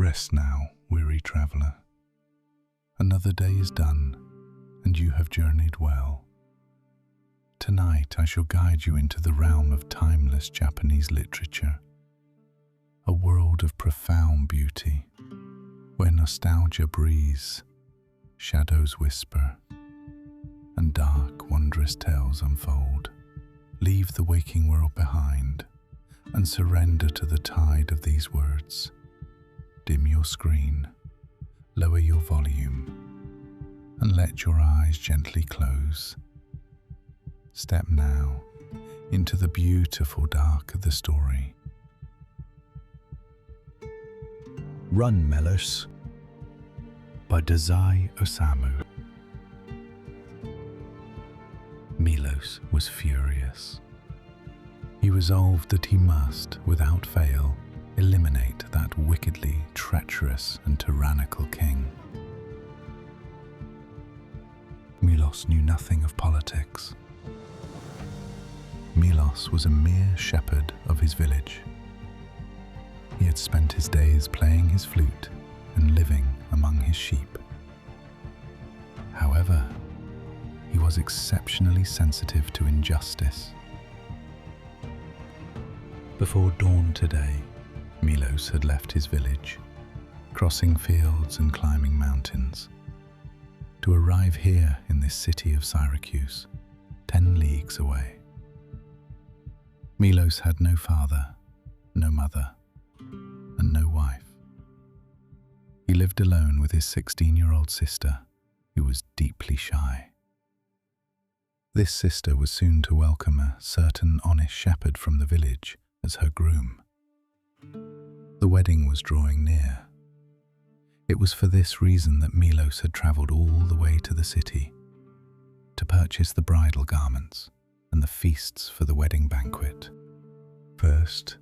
Rest now, weary traveller. Another day is done, and you have journeyed well. Tonight I shall guide you into the realm of timeless Japanese literature, a world of profound beauty, where nostalgia breathes, shadows whisper, and dark, wondrous tales unfold. Leave the waking world behind and surrender to the tide of these words. Dim your screen, lower your volume, and let your eyes gently close. Step now into the beautiful dark of the story. Run, Melos, by Dazai Osamu. Melos was furious. He resolved that he must, without fail, eliminate that wickedly treacherous and tyrannical king. Melos knew nothing of politics. Melos was a mere shepherd of his village. He had spent his days playing his flute and living among his sheep. However, he was exceptionally sensitive to injustice. Before dawn today, Melos had left his village, crossing fields and climbing mountains, to arrive here in this city of Syracuse, 10 leagues away. Melos had no father, no mother, and no wife. He lived alone with his 16-year-old sister, who was deeply shy. This sister was soon to welcome a certain honest shepherd from the village as her groom. The wedding was drawing near. It was for this reason that Melos had travelled all the way to the city to purchase the bridal garments and the feasts for the wedding banquet. First,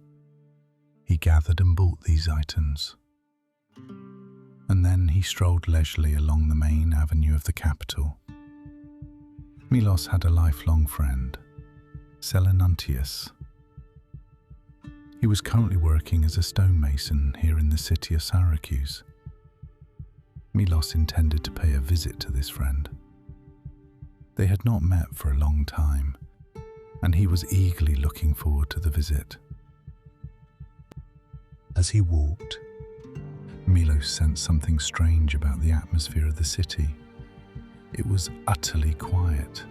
he gathered and bought these items, and then he strolled leisurely along the main avenue of the capital. Melos had a lifelong friend, Selenuntius. He was currently working as a stonemason here in the city of Syracuse. Melos intended to pay a visit to this friend. They had not met for a long time, and he was eagerly looking forward to the visit. As he walked, Melos sensed something strange about the atmosphere of the city. It was utterly quiet.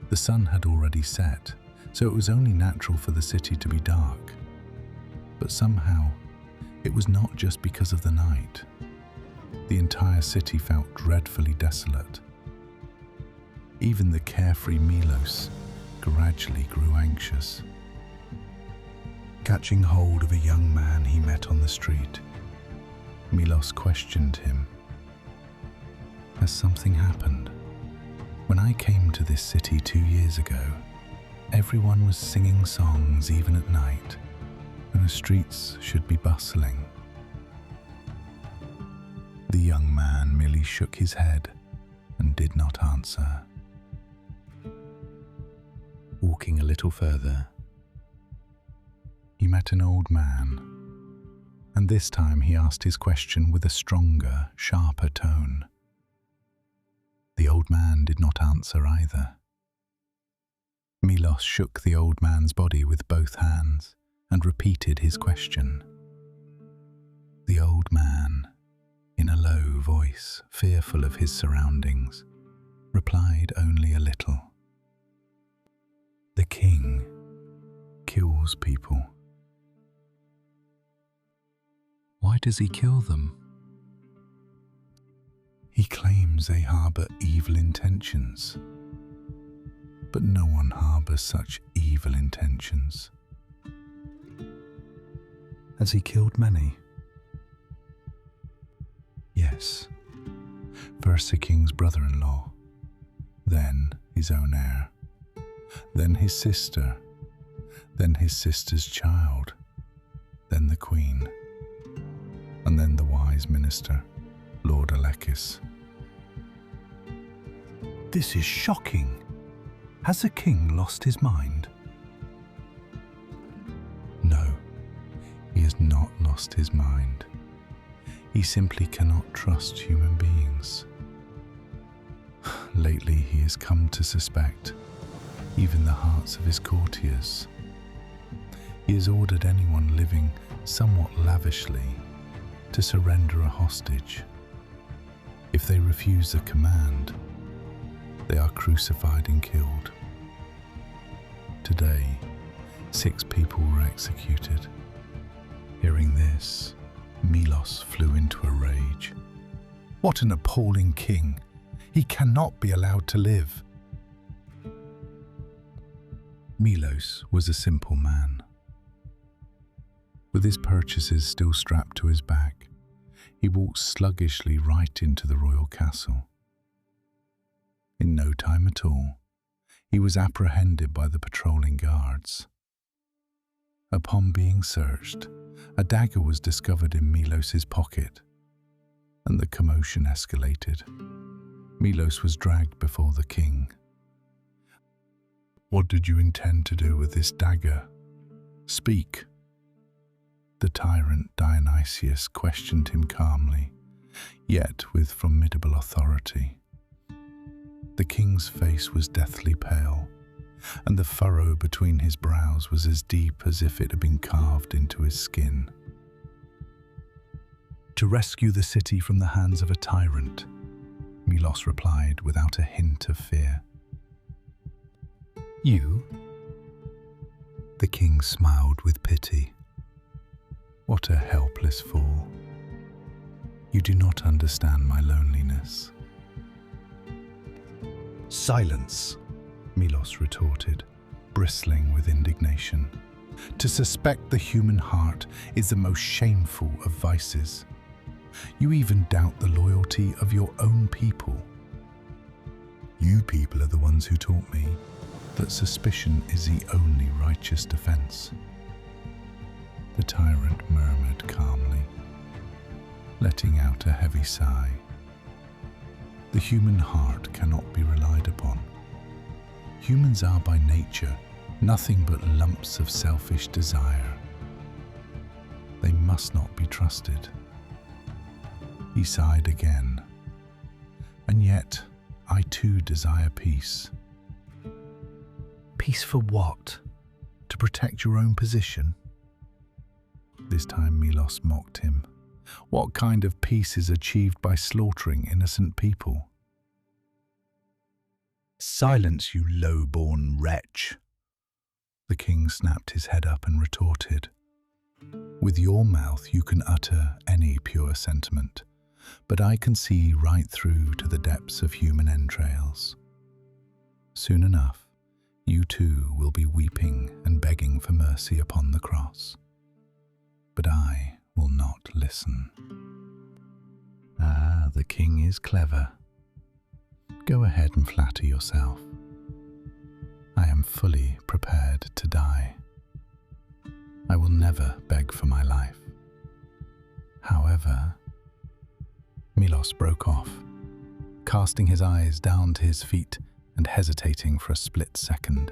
The sun had already set, so it was only natural for the city to be dark. But somehow, it was not just because of the night. The entire city felt dreadfully desolate. Even the carefree Melos gradually grew anxious. Catching hold of a young man he met on the street, Melos questioned him. Has something happened? When I came to this city 2 years ago, everyone was singing songs even at night, and the streets should be bustling. The young man merely shook his head and did not answer. Walking a little further, he met an old man, and this time he asked his question with a stronger, sharper tone. The old man did not answer either. Melos shook the old man's body with both hands and repeated his question. The old man, in a low voice, fearful of his surroundings, replied only a little. The king kills people. Why does he kill them? He claims they harbour evil intentions. But no one harbours such evil intentions. Has he killed many? Yes. First the king's brother-in-law, then his own heir, then his sister, then his sister's child, then the queen, and then the wise minister, Lord Alekis. This is shocking. Has the king lost his mind? No, he has not lost lost his mind. He simply cannot trust human beings. Lately, he has come to suspect even the hearts of his courtiers. He has ordered anyone living somewhat lavishly to surrender a hostage. If they refuse a command, they are crucified and killed. Today, 6 people were executed. Hearing this, Melos flew into a rage. What an appalling king! He cannot be allowed to live. Melos was a simple man. With his purchases still strapped to his back, he walked sluggishly right into the royal castle. In no time at all, he was apprehended by the patrolling guards. Upon being searched, a dagger was discovered in Melos's pocket, and the commotion escalated. Melos was dragged before the king. "What did you intend to do with this dagger? Speak." The tyrant Dionysius questioned him calmly, yet with formidable authority. The king's face was deathly pale, and the furrow between his brows was as deep as if it had been carved into his skin. "To rescue the city from the hands of a tyrant," Melos replied without a hint of fear. "You?" The king smiled with pity. "What a helpless fool. You do not understand my loneliness." "Silence," Melos retorted, bristling with indignation. "To suspect the human heart is the most shameful of vices. You even doubt the loyalty of your own people. You people are the ones who taught me that suspicion is the only righteous defense." The tyrant murmured calmly, letting out a heavy sigh. The human heart cannot be relied upon. Humans are by nature nothing but lumps of selfish desire. They must not be trusted. He sighed again. "And yet, I too desire peace." "Peace for what? To protect your own position?" This time Melos mocked him. "What kind of peace is achieved by slaughtering innocent people?" "Silence, you low-born wretch!" The king snapped his head up and retorted. "With your mouth you can utter any pure sentiment, but I can see right through to the depths of human entrails. Soon enough, you too will be weeping and begging for mercy upon the cross. But I will not listen." "Ah, the king is clever. Go ahead and flatter yourself. I am fully prepared to die. I will never beg for my life. However..." Melos broke off, casting his eyes down to his feet and hesitating for a split second.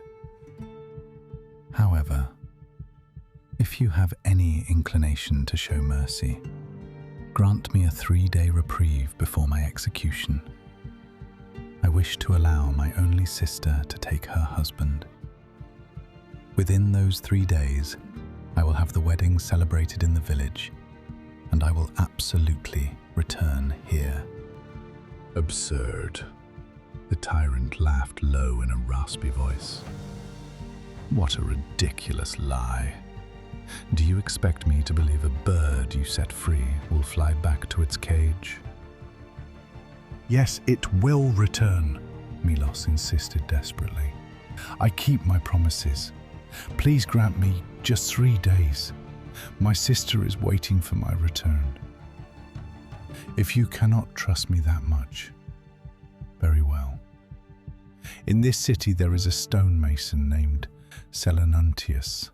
"However, if you have any inclination to show mercy, grant me a 3-day reprieve before my execution. I wish to allow my only sister to take her husband. Within those 3 days, I will have the wedding celebrated in the village, and I will absolutely return here." "Absurd." The tyrant laughed low in a raspy voice. "What a ridiculous lie. Do you expect me to believe a bird you set free will fly back to its cage?" "Yes, it will return," Melos insisted desperately. "I keep my promises. Please grant me just 3 days. My sister is waiting for my return." "If you cannot trust me that much, very well. In this city there is a stonemason named Selenuntius.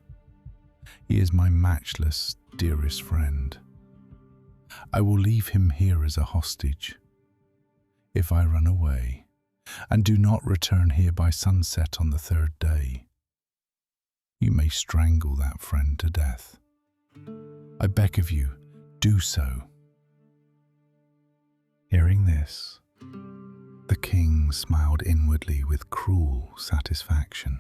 He is my matchless, dearest friend. I will leave him here as a hostage. If I run away and do not return here by sunset on the 3rd day, you may strangle that friend to death." I beg of you, do so." Hearing this, the king smiled inwardly with cruel satisfaction.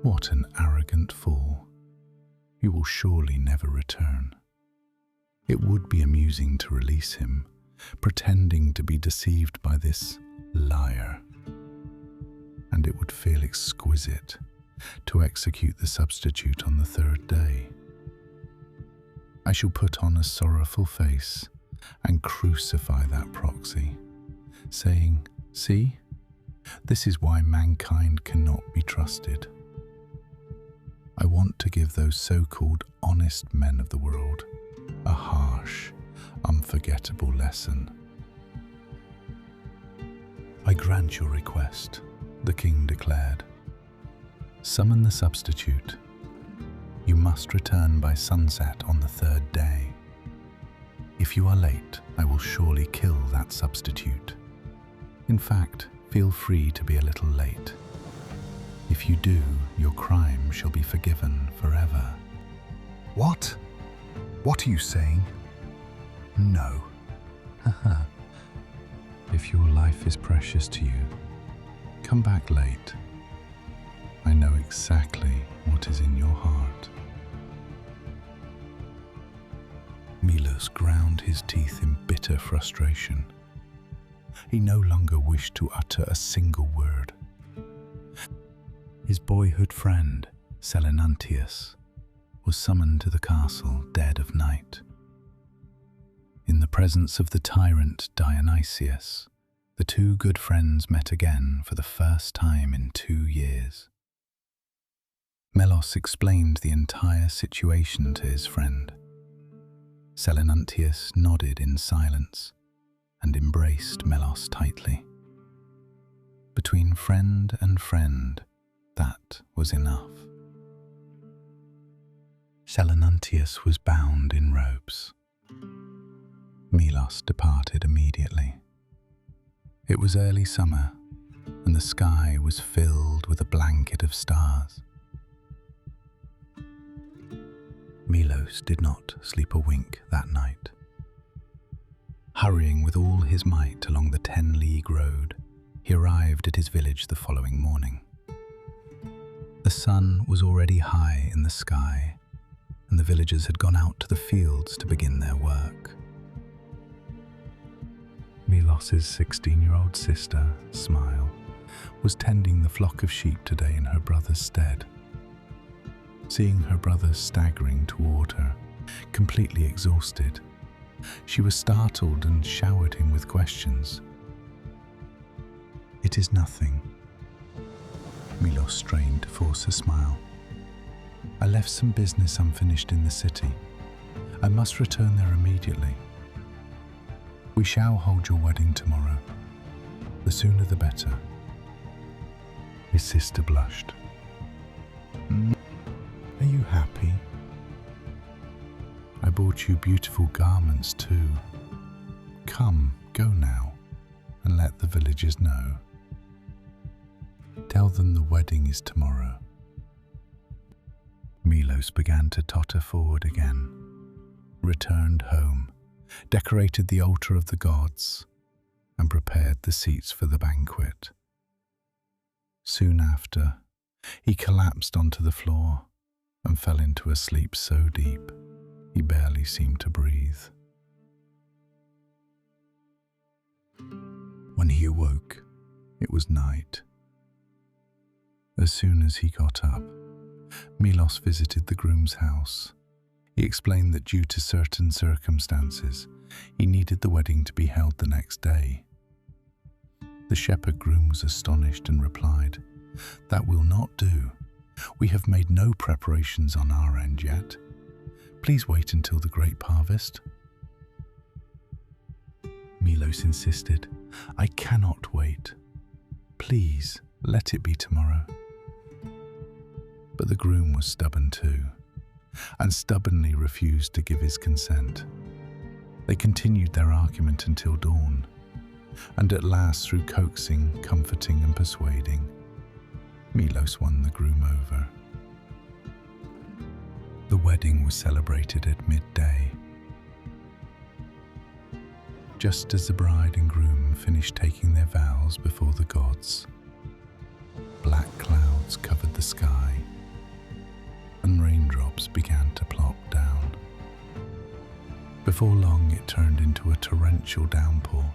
What an arrogant fool! He will surely never return. It would be amusing to release him, pretending to be deceived by this liar. And it would feel exquisite to execute the substitute on the third day. I shall put on a sorrowful face and crucify that proxy, saying, "See, this is why mankind cannot be trusted." I want to give those so-called honest men of the world a harsh, unforgettable lesson. "I grant your request," the king declared. "Summon the substitute. You must return by sunset on the third day. If you are late, I will surely kill that substitute. In fact, feel free to be a little late. If you do, your crime shall be forgiven forever." What? What are you saying? No. If your life is precious to you, come back late. I know exactly what is in your heart. Melos ground his teeth in bitter frustration. He no longer wished to utter a single word. His boyhood friend, Selenantius, was summoned to the castle dead of night. In the presence of the tyrant Dionysius, the two good friends met again for the first time in 2 years. Melos explained the entire situation to his friend. Selenantius nodded in silence and embraced Melos tightly. Between friend and friend, that was enough. Selenantius was bound in ropes. Melos departed immediately. It was early summer, and the sky was filled with a blanket of stars. Melos did not sleep a wink that night. Hurrying with all his might along the 10-league road, he arrived at his village the following morning. The sun was already high in the sky, and the villagers had gone out to the fields to begin their work. Melos's 16-year-old sister, Smile, was tending the flock of sheep today in her brother's stead. Seeing her brother staggering toward her, completely exhausted, she was startled and showered him with questions. "It is nothing." Melos strained to force a smile. "I left some business unfinished in the city. I must return there immediately. We shall hold your wedding tomorrow. The sooner the better." His sister blushed. "Are you happy? I bought you beautiful garments too. Come, go now, and let the villagers know. Tell them the wedding is tomorrow." Melos began to totter forward again, returned home, decorated the altar of the gods, and prepared the seats for the banquet. Soon after, he collapsed onto the floor and fell into a sleep so deep he barely seemed to breathe. When he awoke, it was night. As soon as he got up, Melos visited the groom's house. He explained that due to certain circumstances, he needed the wedding to be held the next day. The shepherd groom was astonished and replied, "That will not do. We have made no preparations on our end yet. Please wait until the grape harvest." Melos insisted, "I cannot wait. Please, let it be tomorrow." But the groom was stubborn too, and stubbornly refused to give his consent. They continued their argument until dawn, and at last, through coaxing, comforting and persuading, Melos won the groom over. The wedding was celebrated at midday. Just as the bride and groom finished taking their vows before the gods, black clouds covered the sky and raindrops began to plop down. Before long, it turned into a torrential downpour,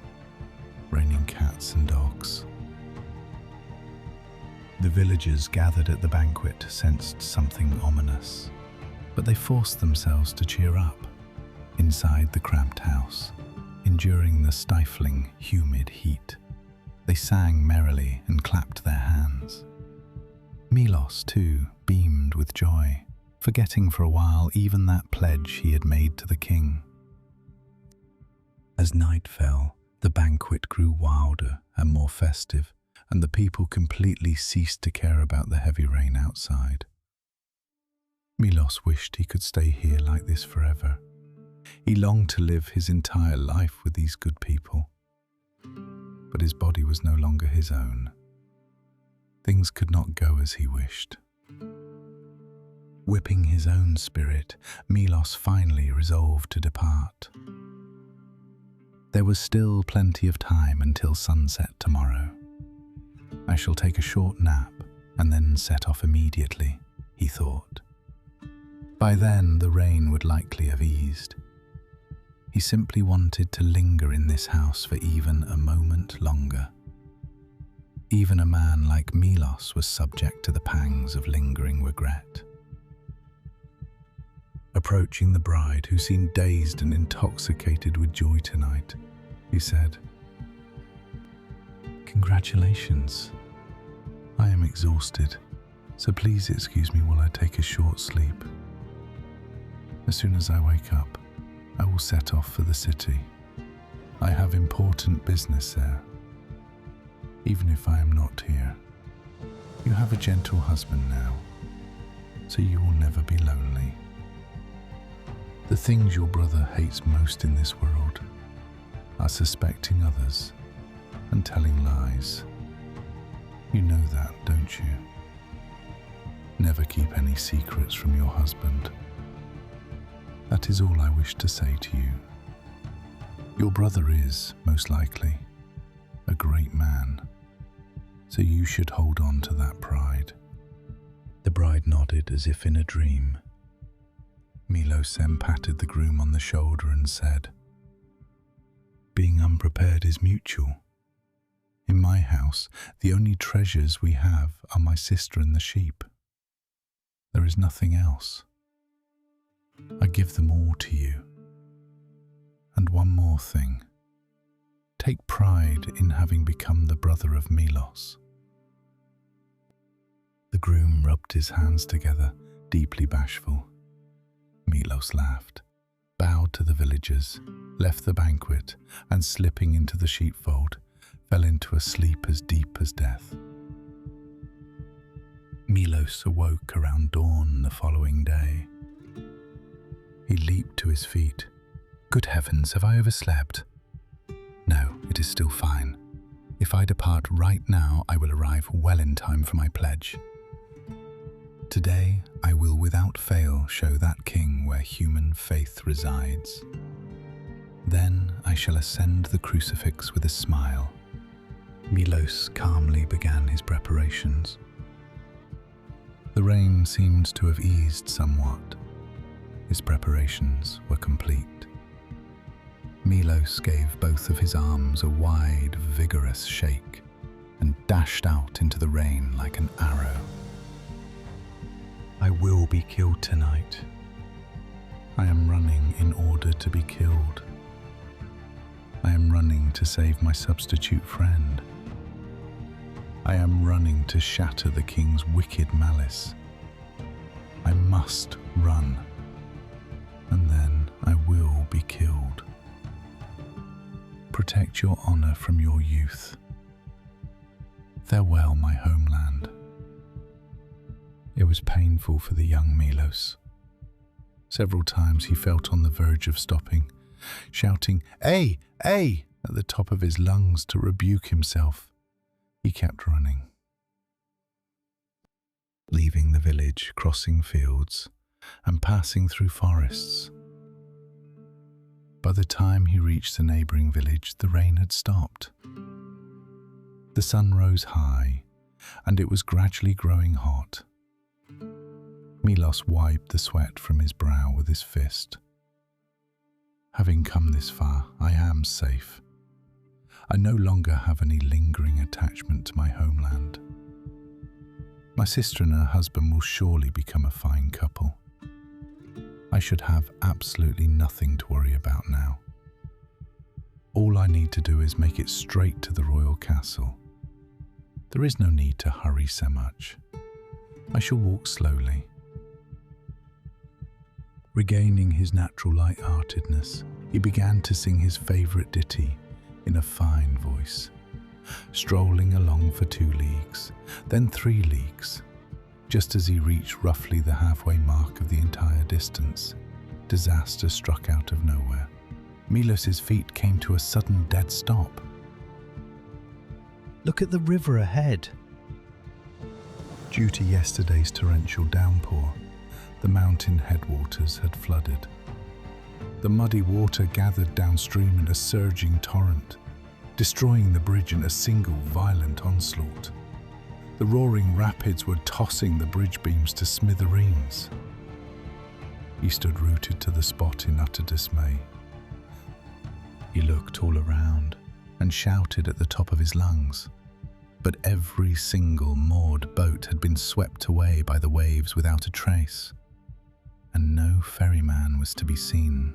raining cats and dogs. The villagers gathered at the banquet sensed something ominous, but they forced themselves to cheer up inside the cramped house, enduring the stifling, humid heat. They sang merrily and clapped their hands. Melos, too, beamed with joy, forgetting for a while even that pledge he had made to the king. As night fell, the banquet grew wilder and more festive, and the people completely ceased to care about the heavy rain outside. Melos wished he could stay here like this forever. He longed to live his entire life with these good people. But his body was no longer his own. Things could not go as he wished. Whipping his own spirit, Melos finally resolved to depart. There was still plenty of time until sunset tomorrow. I shall take a short nap and then set off immediately, he thought. By then, the rain would likely have eased. He simply wanted to linger in this house for even a moment longer. Even a man like Melos was subject to the pangs of lingering regret. Approaching the bride, who seemed dazed and intoxicated with joy tonight, he said, "Congratulations. I am exhausted, so please excuse me while I take a short sleep. As soon as I wake up, I will set off for the city. I have important business there. Even if I am not here, you have a gentle husband now, so you will never be lonely. The things your brother hates most in this world are suspecting others and telling lies. You know that, don't you? Never keep any secrets from your husband. That is all I wish to say to you. Your brother is, most likely, a great man, so you should hold on to that pride." The bride nodded as if in a dream. Melos then patted the groom on the shoulder and said, "Being unprepared is mutual. In my house, the only treasures we have are my sister and the sheep. There is nothing else. I give them all to you. And one more thing. Take pride in having become the brother of Melos." The groom rubbed his hands together, deeply bashful. Melos laughed, bowed to the villagers, left the banquet, and slipping into the sheepfold, fell into a sleep as deep as death. Melos awoke around dawn the following day. He leaped to his feet. "Good heavens, have I overslept? No, it is still fine. If I depart right now, I will arrive well in time for my pledge. Today, I will without fail show that king where human faith resides. Then I shall ascend the crucifix with a smile." Melos calmly began his preparations. The rain seemed to have eased somewhat. His preparations were complete. Melos gave both of his arms a wide, vigorous shake and dashed out into the rain like an arrow. "I will be killed tonight. I am running in order to be killed. I am running to save my substitute friend. I am running to shatter the king's wicked malice. I must run, and then I will be killed. Protect your honor from your youth. Farewell, my homeland." It was painful for the young Melos. Several times he felt on the verge of stopping, shouting, "Ay, ay!" at the top of his lungs to rebuke himself. He kept running. Leaving the village, crossing fields, and passing through forests. By the time he reached the neighboring village, the rain had stopped. The sun rose high, and it was gradually growing hot. Melos wiped the sweat from his brow with his fist. Having come this far, I am safe. I no longer have any lingering attachment to my homeland. My sister and her husband will surely become a fine couple. I should have absolutely nothing to worry about now. All I need to do is make it straight to the royal castle. There is no need to hurry so much. I shall walk slowly. Regaining his natural light-heartedness, he began to sing his favourite ditty in a fine voice, strolling along for 2 leagues, then 3 leagues. Just as he reached roughly the halfway mark of the entire distance, disaster struck out of nowhere. Melos's feet came to a sudden dead stop. Look at the river ahead. Due to yesterday's torrential downpour, the mountain headwaters had flooded. The muddy water gathered downstream in a surging torrent, destroying the bridge in a single violent onslaught. The roaring rapids were tossing the bridge beams to smithereens. He stood rooted to the spot in utter dismay. He looked all around and shouted at the top of his lungs, but every single moored boat had been swept away by the waves without a trace, and no ferryman was to be seen.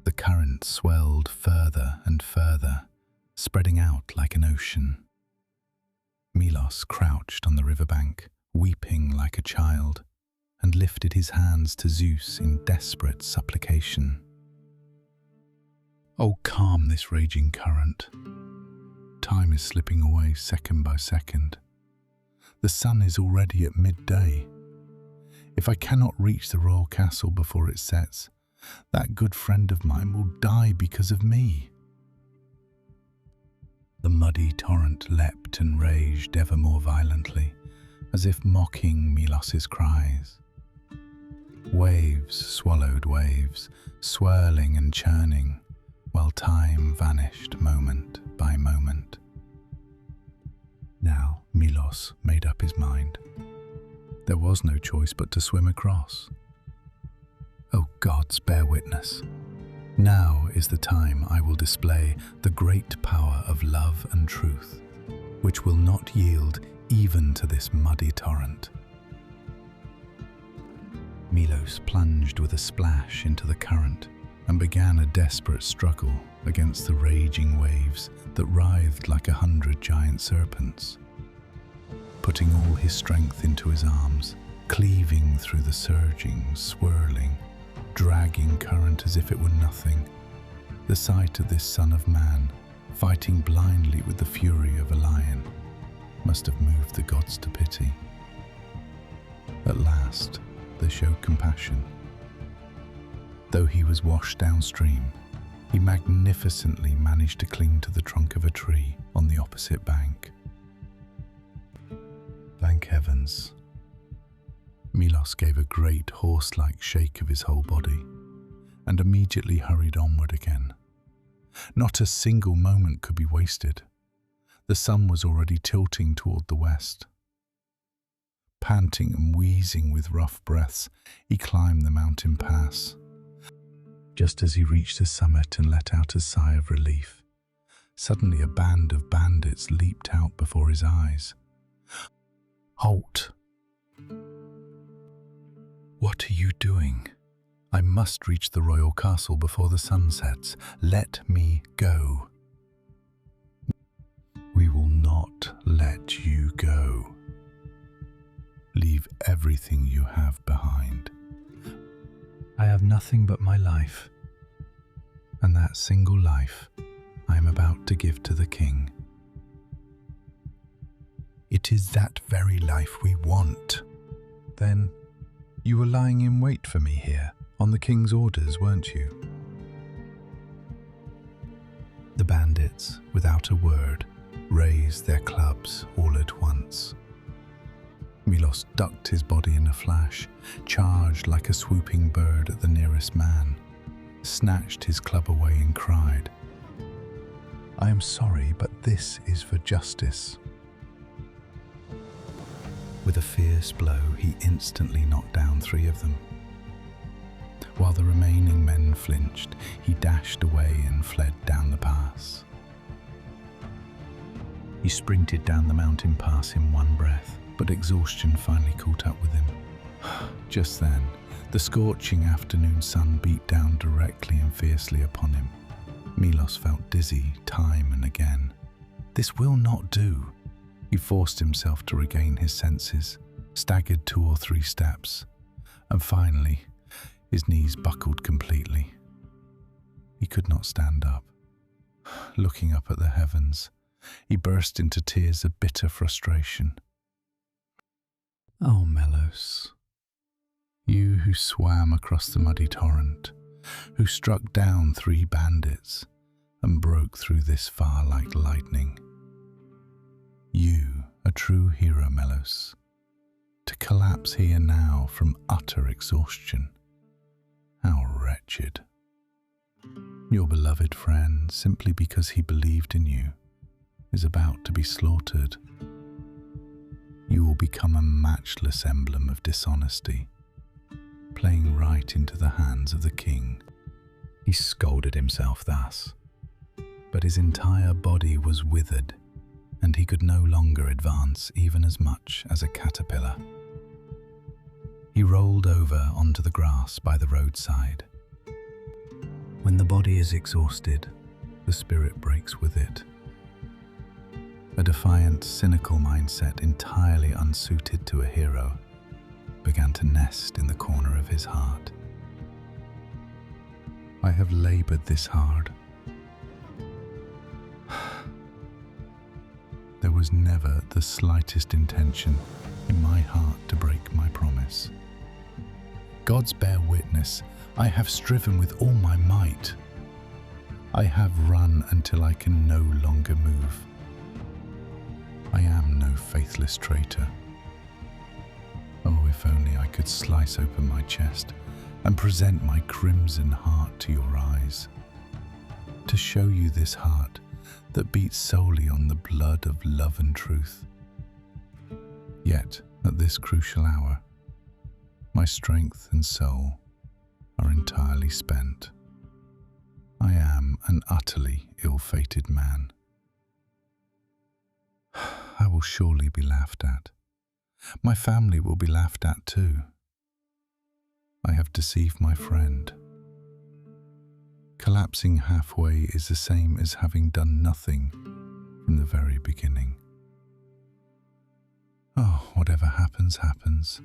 The current swelled further and further, spreading out like an ocean. Melos crouched on the riverbank, weeping like a child, and lifted his hands to Zeus in desperate supplication. Oh, calm this raging current. Time is slipping away second by second. The sun is already at midday. If I cannot reach the royal castle before it sets, that good friend of mine will die because of me. The muddy torrent leapt and raged ever more violently, as if mocking Melos's cries. Waves swallowed waves, swirling and churning, while time vanished moment by moment. Now Melos made up his mind. There was no choice but to swim across. O gods, bear witness. Now is the time I will display the great power of love and truth, which will not yield even to this muddy torrent. Melos plunged with a splash into the current and began a desperate struggle against the raging waves that writhed like 100 giant serpents. Putting all his strength into his arms, cleaving through the surging, swirling, dragging current as if it were nothing, the sight of this son of man, fighting blindly with the fury of a lion, must have moved the gods to pity. At last, they showed compassion. Though he was washed downstream, he magnificently managed to cling to the trunk of a tree on the opposite bank. Thank heavens. Melos gave a great horse-like shake of his whole body and immediately hurried onward again. Not a single moment could be wasted. The sun was already tilting toward the west. Panting and wheezing with rough breaths, he climbed the mountain pass. Just as he reached the summit and let out a sigh of relief, suddenly a band of bandits leaped out before his eyes. Halt! What are you doing? I must reach the royal castle before the sun sets. Let me go. We will not let you go. Leave everything you have behind. I have nothing but my life, and that single life I am about to give to the king. It is that very life we want. Then, you were lying in wait for me here, on the king's orders, weren't you? The bandits, without a word, raised their clubs all at once. Melos ducked his body in a flash, charged like a swooping bird at the nearest man, snatched his club away and cried, I am sorry, but this is for justice. With a fierce blow, he instantly knocked down 3 of them. While the remaining men flinched, he dashed away and fled down the pass. He sprinted down the mountain pass in one breath, but exhaustion finally caught up with him. Just then, the scorching afternoon sun beat down directly and fiercely upon him. Melos felt dizzy time and again. This will not do. He forced himself to regain his senses, staggered 2 or 3 steps, and finally, his knees buckled completely. He could not stand up. Looking up at the heavens, he burst into tears of bitter frustration. Oh, Melos, you who swam across the muddy torrent, who struck down 3 bandits and broke through this far like lightning. You, a true hero, Melos, to collapse here now from utter exhaustion. How wretched. Your beloved friend, simply because he believed in you, is about to be slaughtered. You will become a matchless emblem of dishonesty, playing right into the hands of the king. He scolded himself thus, but his entire body was withered, and he could no longer advance even as much as a caterpillar. He rolled over onto the grass by the roadside. When the body is exhausted, the spirit breaks with it. A defiant, cynical mindset entirely unsuited to a hero began to nest in the corner of his heart. I have labored this hard. There was never the slightest intention in my heart to break my promise. Gods bear witness, I have striven with all my might. I have run until I can no longer move. I am no faithless traitor. Oh, if only I could slice open my chest and present my crimson heart to your eyes, to show you this heart that beats solely on the blood of love and truth. Yet, at this crucial hour, my strength and soul are entirely spent. I am an utterly ill-fated man. I will surely be laughed at. My family will be laughed at too. I have deceived my friend. Collapsing halfway is the same as having done nothing from the very beginning. Oh, whatever happens, happens.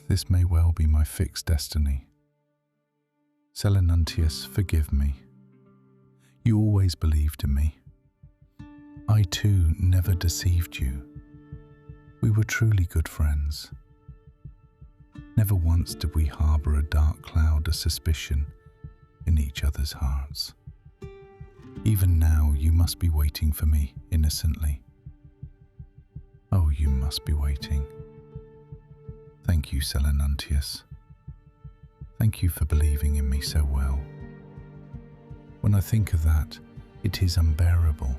This may well be my fixed destiny. Selenuntius, forgive me. You always believed in me. I too never deceived you. We were truly good friends. Never once did we harbour a dark cloud of suspicion in each other's hearts. Even now you must be waiting for me innocently. Oh, you must be waiting. Thank you, Selenuntius. Thank you for believing in me so well. When I think of that, it is unbearable.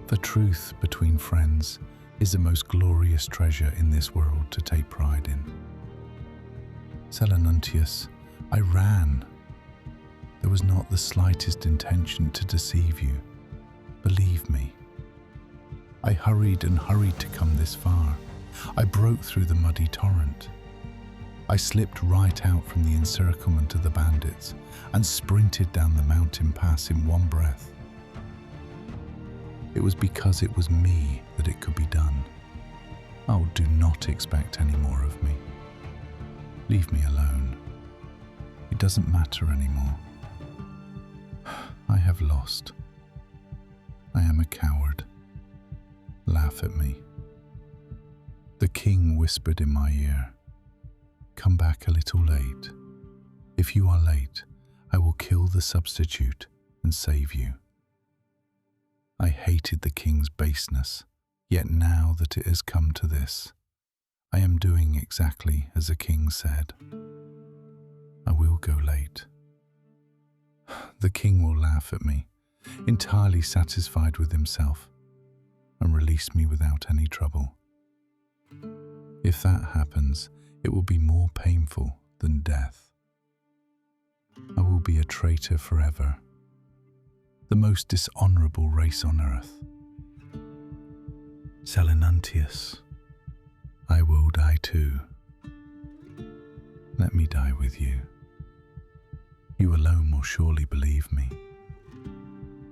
The truth between friends is the most glorious treasure in this world to take pride in. Selenuntius, I ran. There was not the slightest intention to deceive you. Believe me. I hurried and hurried to come this far. I broke through the muddy torrent. I slipped right out from the encirclement of the bandits and sprinted down the mountain pass in one breath. It was because it was me that it could be done. Oh, do not expect any more of me. Leave me alone. It doesn't matter anymore. I have lost. I am a coward. Laugh at me. The king whispered in my ear, "Come back a little late. If you are late, I will kill the substitute and save you." I hated the king's baseness, Yet now that it has come to this, I am doing exactly as the king said. I will go late. The king will laugh at me, entirely satisfied with himself, and release me without any trouble. If that happens, it will be more painful than death. I will be a traitor forever, the most dishonorable race on earth. Selenuntius, I will die too. Let me die with you. You alone will surely believe me.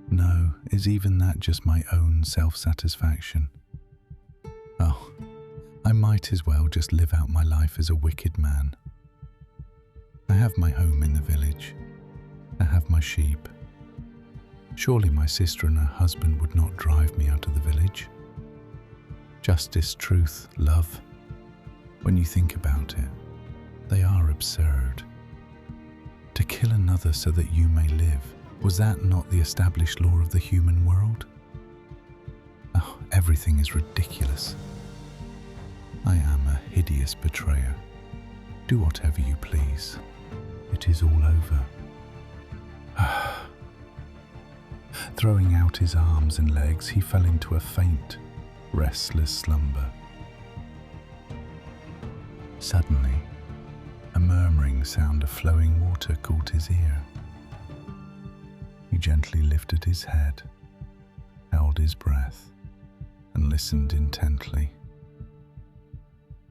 No, is even that just my own self-satisfaction? Oh, I might as well just live out my life as a wicked man. I have my home in the village. I have my sheep. Surely my sister and her husband would not drive me out of the village. Justice, truth, love. When you think about it, they are absurd. To kill another so that you may live, was that not the established law of the human world? Oh, everything is ridiculous. I am a hideous betrayer. Do whatever you please. It is all over. Throwing out his arms and legs, he fell into a faint, restless slumber. Suddenly, a murmuring sound of flowing water caught his ear. He gently lifted his head, held his breath, and listened intently.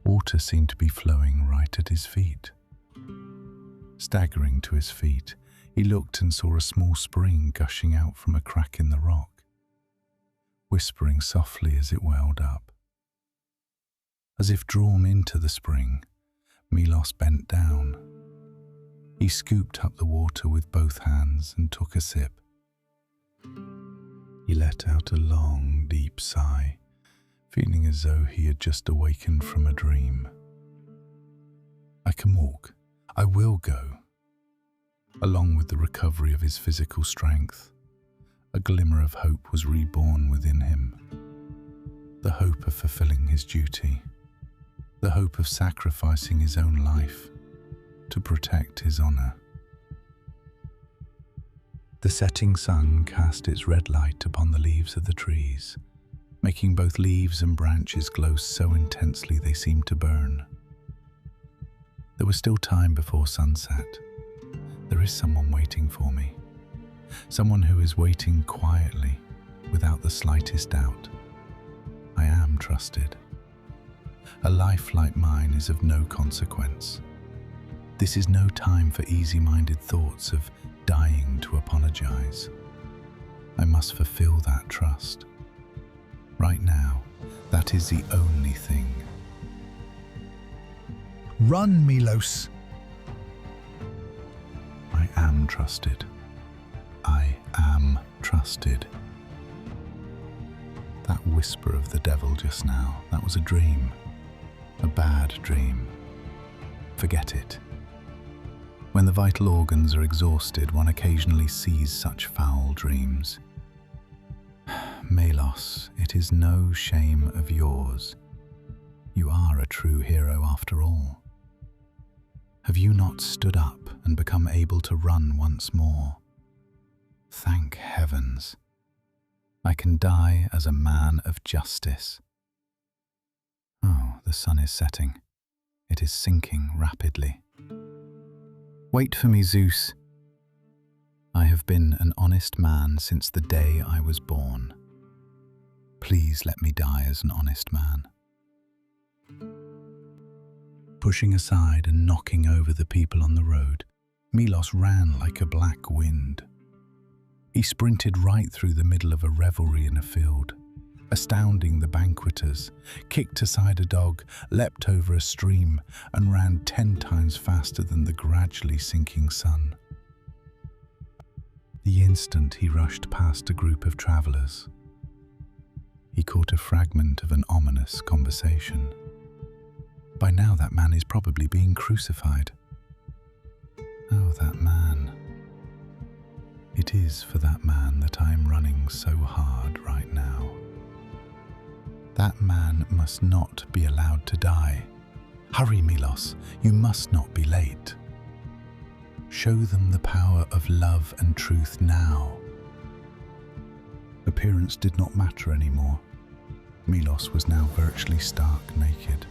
Water seemed to be flowing right at his feet. Staggering to his feet, he looked and saw a small spring gushing out from a crack in the rock, whispering softly as it welled up. As if drawn into the spring, Melos bent down. He scooped up the water with both hands and took a sip. He let out a long, deep sigh, feeling as though he had just awakened from a dream. I can walk. I will go. Along with the recovery of his physical strength, a glimmer of hope was reborn within him. The hope of fulfilling his duty. The hope of sacrificing his own life to protect his honor. The setting sun cast its red light upon the leaves of the trees, making both leaves and branches glow so intensely they seemed to burn. There was still time before sunset. There is someone waiting for me. Someone who is waiting quietly, without the slightest doubt. I am trusted. A life like mine is of no consequence. This is no time for easy-minded thoughts of dying to apologize. I must fulfill that trust. Right now, that is the only thing. Run, Melos! I am trusted. I am trusted. That whisper of the devil just now, that was a dream. A bad dream. Forget it. When the vital organs are exhausted, one occasionally sees such foul dreams. Melos, it is no shame of yours. You are a true hero after all. Have you not stood up and become able to run once more? Thank heavens. I can die as a man of justice. Oh, the sun is setting. It is sinking rapidly. Wait for me, Zeus. I have been an honest man since the day I was born. Please let me die as an honest man. Pushing aside and knocking over the people on the road, Melos ran like a black wind. He sprinted right through the middle of a revelry in a field, astounding the banqueters, kicked aside a dog, leapt over a stream, and ran 10 times faster than the gradually sinking sun. The instant he rushed past a group of travelers, he caught a fragment of an ominous conversation. By now that man is probably being crucified. Oh, that man. It is for that man that I am running so hard right now. That man must not be allowed to die. Hurry, Melos, you must not be late. Show them the power of love and truth now. Appearance did not matter anymore. Melos was now virtually stark naked.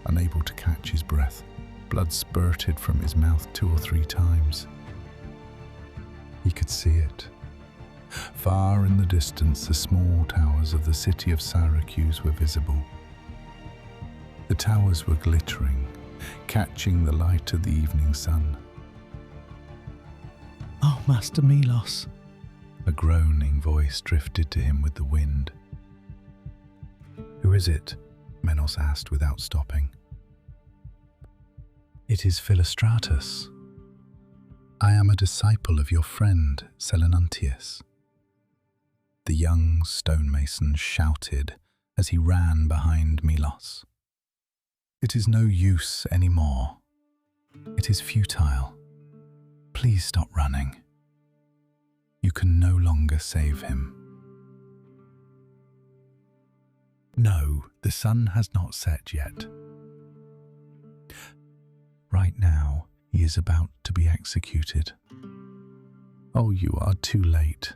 Unable to catch his breath, blood spurted from his mouth 2 or 3 times. He could see it. Far in the distance, the small towers of the city of Syracuse were visible. The towers were glittering, catching the light of the evening sun. "Oh, Master Melos," a groaning voice drifted to him with the wind. "Who is it?" Melos asked without stopping. "It is Philostratus. I am a disciple of your friend, Selenuntius." The young stonemason shouted as he ran behind Melos. "It is no use anymore. It is futile. Please stop running. You can no longer save him." "No, the sun has not set yet. Right now, he is about to be executed. Oh, you are too late.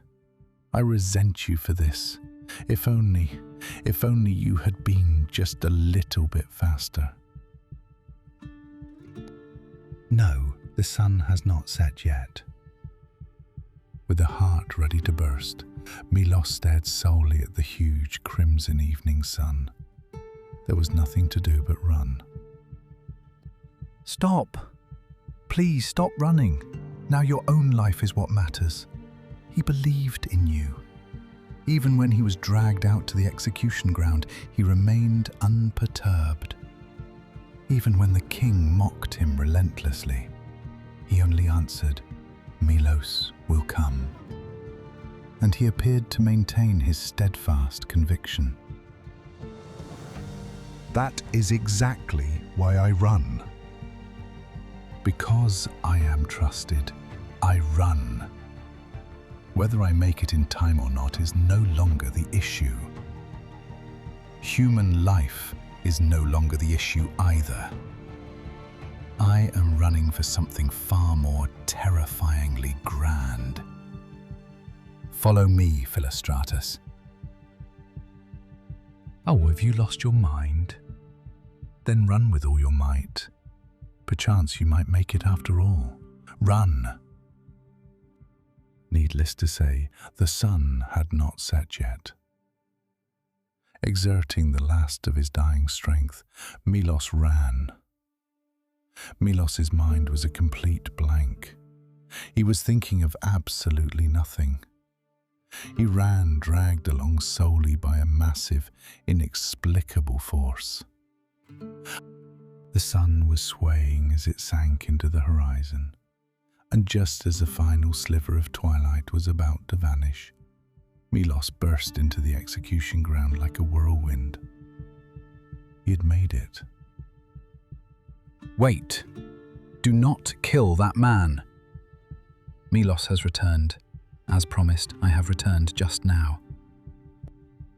I resent you for this. If only you had been just a little bit faster." "No, the sun has not set yet." With a heart ready to burst, Melos stared solely at the huge crimson evening sun. There was nothing to do but run. "Stop! Please stop running. Now your own life is what matters. He believed in you. Even when he was dragged out to the execution ground, he remained unperturbed. Even when the king mocked him relentlessly, he only answered, 'Melos will come.' And he appeared to maintain his steadfast conviction." That is exactly why I run. Because I am trusted, I run. Whether I make it in time or not is no longer the issue. Human life is no longer the issue either. I am running for something far more terrifyingly grand. Follow me, Philostratus. Oh, have you lost your mind? Then run with all your might. Perchance you might make it after all. Run! Needless to say, the sun had not set yet. Exerting the last of his dying strength, Melos ran. Melos's mind was a complete blank. He was thinking of absolutely nothing. He ran, dragged along solely by a massive, inexplicable force. The sun was swaying as it sank into the horizon, and just as the final sliver of twilight was about to vanish, Melos burst into the execution ground like a whirlwind. He had made it. "Wait! Do not kill that man!" "Melos has returned. As promised, I have returned just now."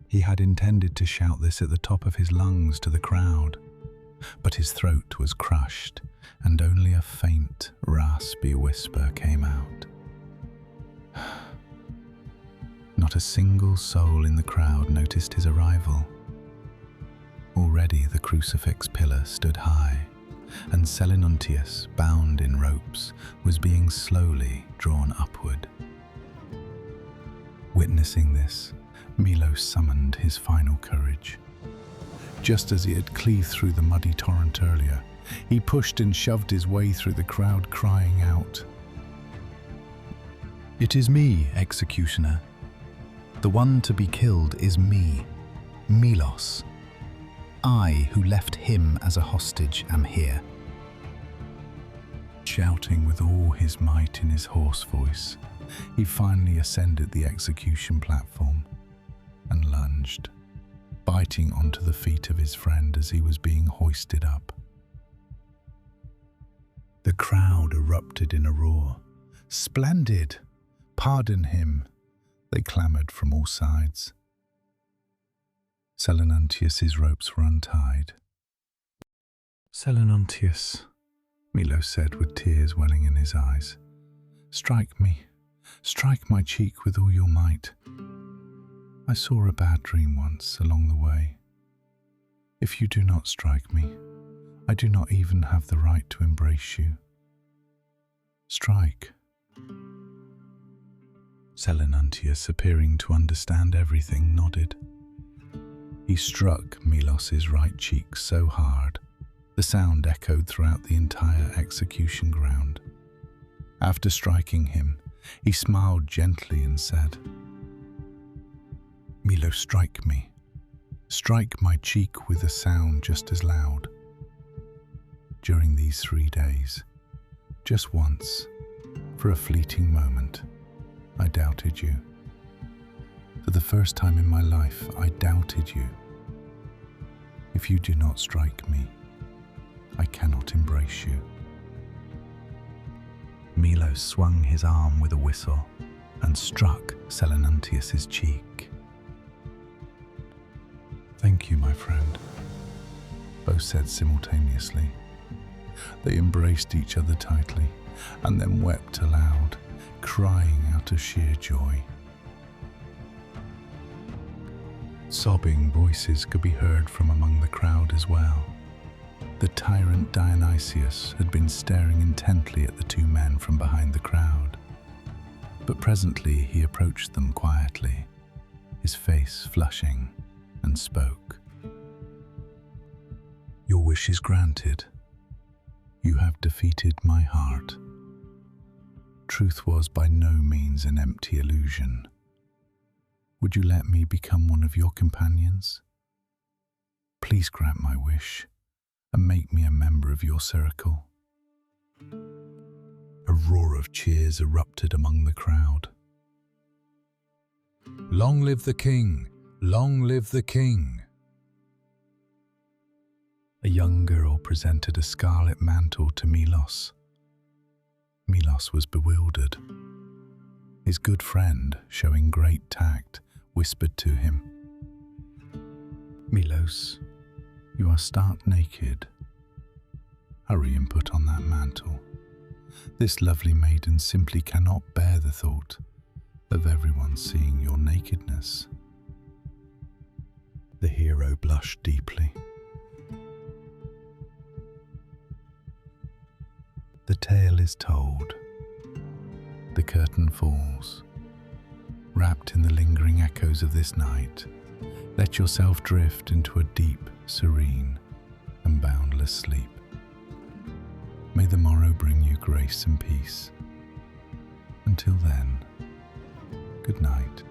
He had intended to shout this at the top of his lungs to the crowd, but his throat was crushed, and only a faint, raspy whisper came out. Not a single soul in the crowd noticed his arrival. Already the crucifix pillar stood high, and Selenuntius, bound in ropes, was being slowly drawn upward. Witnessing this, Melos summoned his final courage. Just as he had cleaved through the muddy torrent earlier, he pushed and shoved his way through the crowd, crying out, "It is me, executioner. The one to be killed is me, Melos. I, who left him as a hostage, am here." Shouting with all his might in his hoarse voice, he finally ascended the execution platform and lunged, biting onto the feet of his friend as he was being hoisted up. The crowd erupted in a roar. "Splendid! Pardon him!" they clamoured from all sides. Selenuntius's ropes were untied. Selenuntius, Melos said with tears welling in his eyes. Strike me. Strike my cheek with all your might. I saw a bad dream once along the way. If you do not strike me, I do not even have the right to embrace you. Strike. Selenuntius, appearing to understand everything, nodded. He struck Melos's right cheek so hard, the sound echoed throughout the entire execution ground. After striking him, he smiled gently and said, Melos, strike me. Strike my cheek with a sound just as loud. During these 3 days, just once, for a fleeting moment, I doubted you. For the first time in my life, I doubted you. If you do not strike me, I cannot embrace you. Melos swung his arm with a whistle and struck Selenuntius's cheek. Thank you, my friend, both said simultaneously. They embraced each other tightly and then wept aloud, crying out of sheer joy. Sobbing voices could be heard from among the crowd as well. The tyrant Dionysius had been staring intently at the two men from behind the crowd. But presently he approached them quietly, his face flushing, and spoke. Your wish is granted. You have defeated my heart. Truth was by no means an empty illusion. Would you let me become one of your companions? Please grant my wish and make me a member of your circle. A roar of cheers erupted among the crowd. Long live the king! Long live the king! A young girl presented a scarlet mantle to Melos. Melos was bewildered. His good friend, showing great tact, whispered to him, Melos, you are stark naked. Hurry and put on that mantle. This lovely maiden simply cannot bear the thought of everyone seeing your nakedness. The hero blushed deeply. The tale is told. The curtain falls. Wrapped in the lingering echoes of this night, let yourself drift into a deep, serene, and boundless sleep. May the morrow bring you grace and peace. Until then, good night.